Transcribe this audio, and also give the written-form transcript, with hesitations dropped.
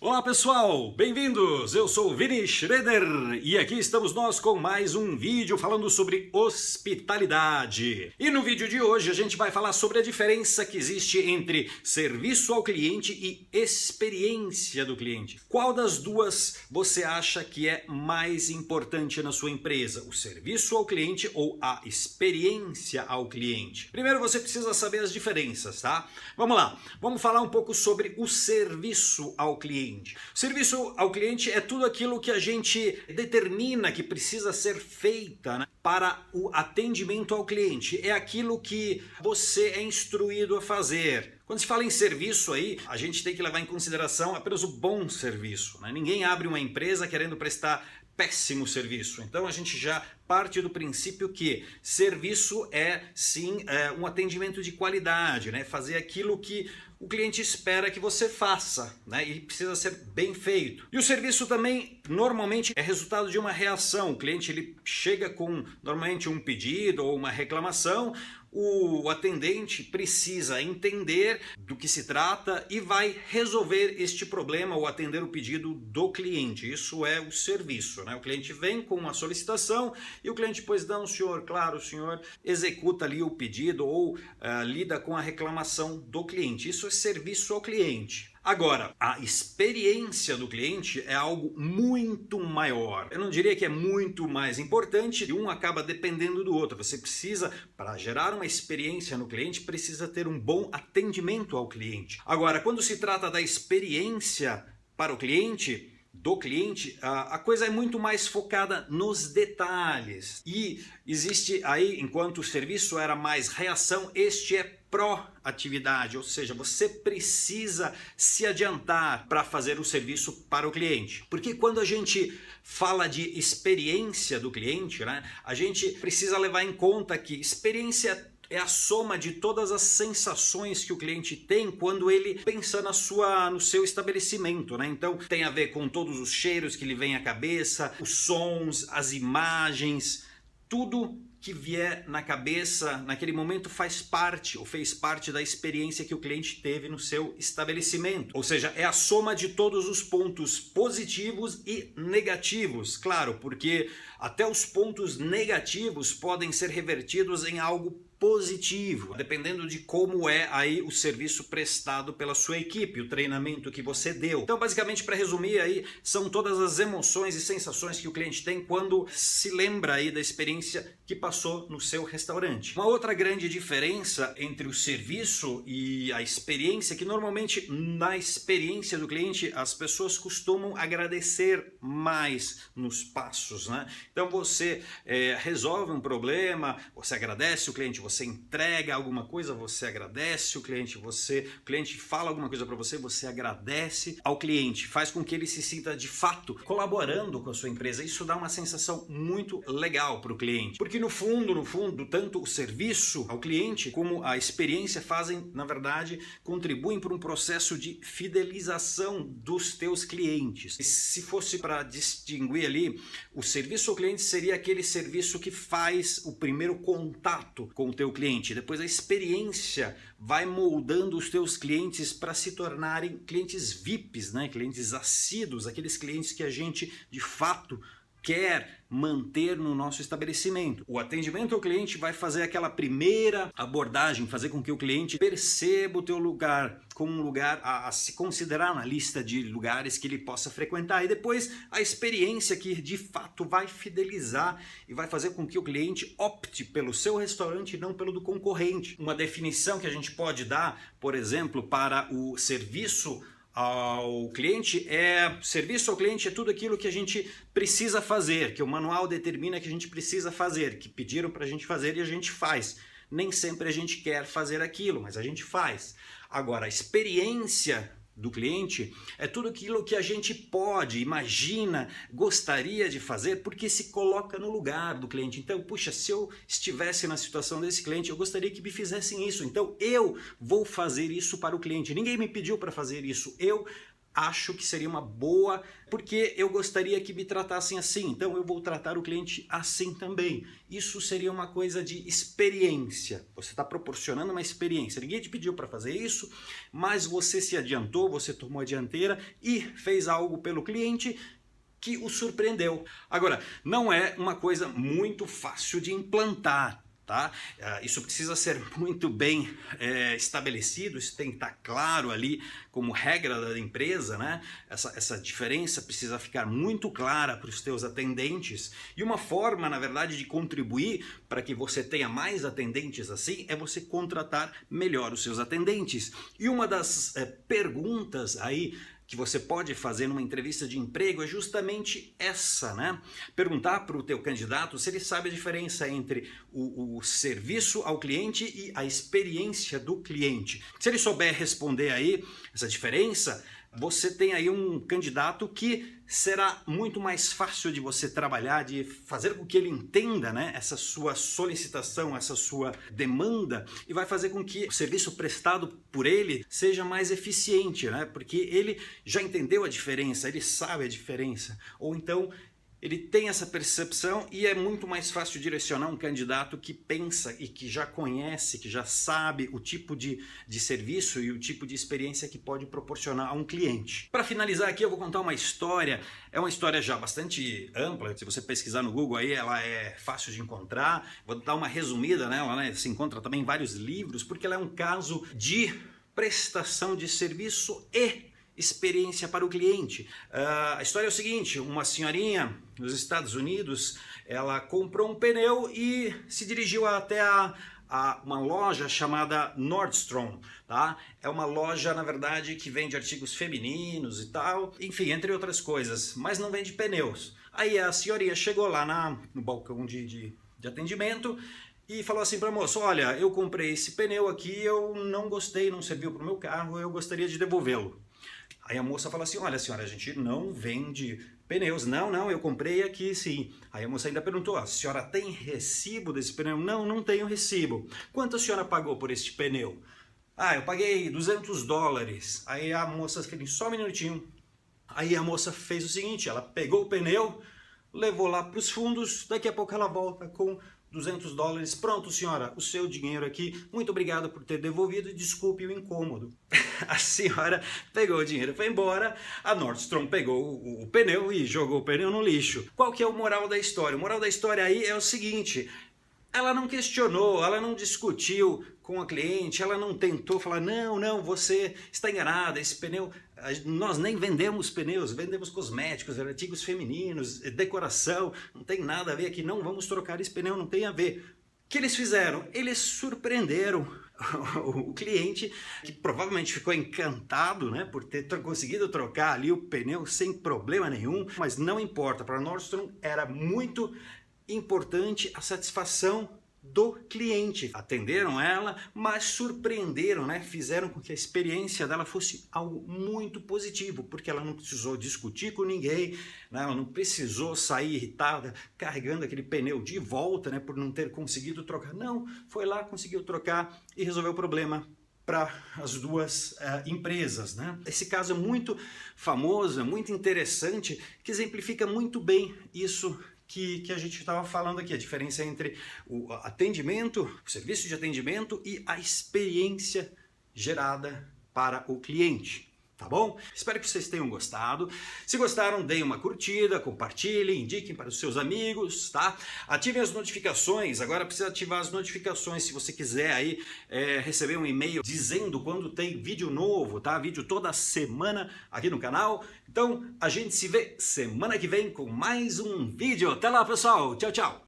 Olá pessoal, bem-vindos! Eu sou Vini Schroeder e aqui estamos nós com mais um vídeo falando sobre hospitalidade. E no vídeo de hoje a gente vai falar sobre a diferença que existe entre serviço ao cliente e experiência do cliente. Qual das duas você acha que é mais importante na sua empresa? O serviço ao cliente ou a experiência ao cliente? Primeiro você precisa saber as diferenças, tá? Vamos lá, vamos falar um pouco sobre o serviço ao cliente. O serviço ao cliente é tudo aquilo que a gente determina que precisa ser feita, né, para o atendimento ao cliente. É aquilo que você é instruído a fazer. Quando se fala em serviço aí, a gente tem que levar em consideração apenas o bom serviço, né? Ninguém abre uma empresa querendo prestar péssimo serviço. Então a gente já parte do princípio que serviço é sim um atendimento de qualidade, né? Fazer aquilo que o cliente espera que você faça, né? E precisa ser bem feito. E o serviço também normalmente é resultado de uma reação. O cliente ele chega com normalmente um pedido ou uma reclamação. O atendente precisa entender do que se trata e vai resolver este problema ou atender o pedido do cliente. Isso é o serviço, né? O cliente vem com uma solicitação e o cliente, pois não, senhor, claro, o senhor executa ali o pedido ou lida com a reclamação do cliente. Isso é serviço ao cliente. Agora, a experiência do cliente é algo muito maior. Eu não diria que é muito mais importante, e um acaba dependendo do outro. Você precisa, para gerar uma experiência no cliente, precisa ter um bom atendimento ao cliente. Agora, quando se trata da experiência para o cliente, do cliente, a coisa é muito mais focada nos detalhes. E existe aí, enquanto o serviço era mais reação, este é proatividade, ou seja, você precisa se adiantar para fazer o serviço para o cliente. Porque quando a gente fala de experiência do cliente, né, a gente precisa levar em conta que experiência é a soma de todas as sensações que o cliente tem quando ele pensa no seu estabelecimento, né? Então tem a ver com todos os cheiros que lhe vem à cabeça, os sons, as imagens, tudo que vier na cabeça naquele momento faz parte ou fez parte da experiência que o cliente teve no seu estabelecimento. Ou seja, é a soma de todos os pontos positivos e negativos, claro, porque até os pontos negativos podem ser revertidos em algo positivo, dependendo de como é aí o serviço prestado pela sua equipe, o treinamento que você deu. Então, basicamente, para resumir aí, são todas as emoções e sensações que o cliente tem quando se lembra aí da experiência que passou no seu restaurante. Uma outra grande diferença entre o serviço e a experiência é que normalmente na experiência do cliente as pessoas costumam agradecer mais nos passos, né? Então você resolve um problema, você agradece o cliente, você entrega alguma coisa, você agradece o cliente, o cliente fala alguma coisa para você, você agradece ao cliente, faz com que ele se sinta de fato colaborando com a sua empresa. Isso dá uma sensação muito legal para o cliente, porque no fundo, tanto o serviço ao cliente como a experiência fazem, na verdade, contribuem para um processo de fidelização dos teus clientes. E se fosse para distinguir ali, o serviço ao cliente seria aquele serviço que faz o primeiro contato com o teu cliente. Depois a experiência vai moldando os teus clientes para se tornarem clientes VIPs, né? Clientes assíduos, aqueles clientes que a gente de fato quer manter no nosso estabelecimento. O atendimento ao cliente vai fazer aquela primeira abordagem, fazer com que o cliente perceba o teu lugar como um lugar a se considerar na lista de lugares que ele possa frequentar, e depois a experiência que de fato vai fidelizar e vai fazer com que o cliente opte pelo seu restaurante e não pelo do concorrente. Uma definição que a gente pode dar, por exemplo, para o serviço ao cliente serviço ao cliente é tudo aquilo que a gente precisa fazer, que o manual determina que a gente precisa fazer, que pediram para a gente fazer e a gente faz. Nem sempre a gente quer fazer aquilo, mas a gente faz. Agora, a experiência do cliente é tudo aquilo que a gente pode, imagina, gostaria de fazer, porque se coloca no lugar do cliente. Então, puxa, se eu estivesse na situação desse cliente, eu gostaria que me fizessem isso. Então, eu vou fazer isso para o cliente. Ninguém me pediu para fazer isso. Eu acho que seria uma boa, porque eu gostaria que me tratassem assim, então eu vou tratar o cliente assim também. Isso seria uma coisa de experiência. Você está proporcionando uma experiência. Ninguém te pediu para fazer isso, mas você se adiantou, você tomou a dianteira e fez algo pelo cliente que o surpreendeu. Agora, não é uma coisa muito fácil de implantar. Tá? Isso precisa ser muito bem estabelecido, isso tem que estar claro ali como regra da empresa, né? Essa diferença precisa ficar muito clara para os teus atendentes, e uma forma, na verdade, de contribuir para que você tenha mais atendentes assim é você contratar melhor os seus atendentes. E uma das perguntas aí que você pode fazer numa entrevista de emprego é justamente essa, né? Perguntar para o teu candidato se ele sabe a diferença entre o serviço ao cliente e a experiência do cliente. Se ele souber responder aí essa diferença, você tem aí um candidato que será muito mais fácil de você trabalhar, de fazer com que ele entenda, né, essa sua solicitação, essa sua demanda, e vai fazer com que o serviço prestado por ele seja mais eficiente, né, porque ele já entendeu a diferença, ele sabe a diferença, ou então ele tem essa percepção, e é muito mais fácil direcionar um candidato que pensa e que já conhece, que já sabe o tipo de serviço e o tipo de experiência que pode proporcionar a um cliente. Para finalizar aqui, eu vou contar uma história. É uma história já bastante ampla. Se você pesquisar no Google aí, ela é fácil de encontrar. Vou dar uma resumida nela, né? Se encontra também em vários livros, porque ela é um caso de prestação de serviço e experiência para o cliente. A história é o seguinte: uma senhorinha nos Estados Unidos, ela comprou um pneu e se dirigiu até uma loja chamada Nordstrom, tá? É uma loja, na verdade, que vende artigos femininos e tal, enfim, entre outras coisas, mas não vende pneus. Aí a senhorinha chegou lá no balcão de atendimento e falou assim para a moça: olha, eu comprei esse pneu aqui, eu não gostei, não serviu para o meu carro, eu gostaria de devolvê-lo. Aí a moça fala assim: olha, senhora, a gente não vende pneus. Não, eu comprei aqui sim. Aí a moça ainda perguntou: a senhora tem recibo desse pneu? Não tenho recibo. Quanto a senhora pagou por este pneu? Ah, eu paguei $200. Aí a moça falou: só um minutinho. Aí a moça fez o seguinte: ela pegou o pneu, levou lá para os fundos, daqui a pouco ela volta com $200. Pronto, senhora, o seu dinheiro aqui, muito obrigado por ter devolvido e desculpe o incômodo. A senhora pegou o dinheiro e foi embora, a Nordstrom pegou o pneu e jogou o pneu no lixo. Qual que é o moral da história? O moral da história aí é o seguinte: ela não questionou, ela não discutiu com a cliente, ela não tentou falar: não, você está enganada, esse pneu, nós nem vendemos pneus, vendemos cosméticos, artigos femininos, decoração, não tem nada a ver aqui, não vamos trocar esse pneu, não tem a ver. O que eles fizeram? Eles surpreenderam o cliente, que provavelmente ficou encantado, né, por ter conseguido trocar ali o pneu sem problema nenhum, mas não importa, para a Nordstrom era muito importante a satisfação do cliente. Atenderam ela, mas surpreenderam, né? Fizeram com que a experiência dela fosse algo muito positivo, porque ela não precisou discutir com ninguém, né? Ela não precisou sair irritada, carregando aquele pneu de volta, né, por não ter conseguido trocar. Não, foi lá, conseguiu trocar e resolveu o problema para as duas empresas, né? Esse caso é muito famoso, é muito interessante, que exemplifica muito bem isso que a gente estava falando aqui, a diferença entre o atendimento, o serviço de atendimento e a experiência gerada para o cliente. Tá bom? Espero que vocês tenham gostado. Se gostaram, deem uma curtida, compartilhem, indiquem para os seus amigos, tá? Ativem as notificações. Agora precisa ativar as notificações se você quiser aí receber um e-mail dizendo quando tem vídeo novo, tá? Vídeo toda semana aqui no canal. Então a gente se vê semana que vem com mais um vídeo. Até lá, pessoal. Tchau, tchau.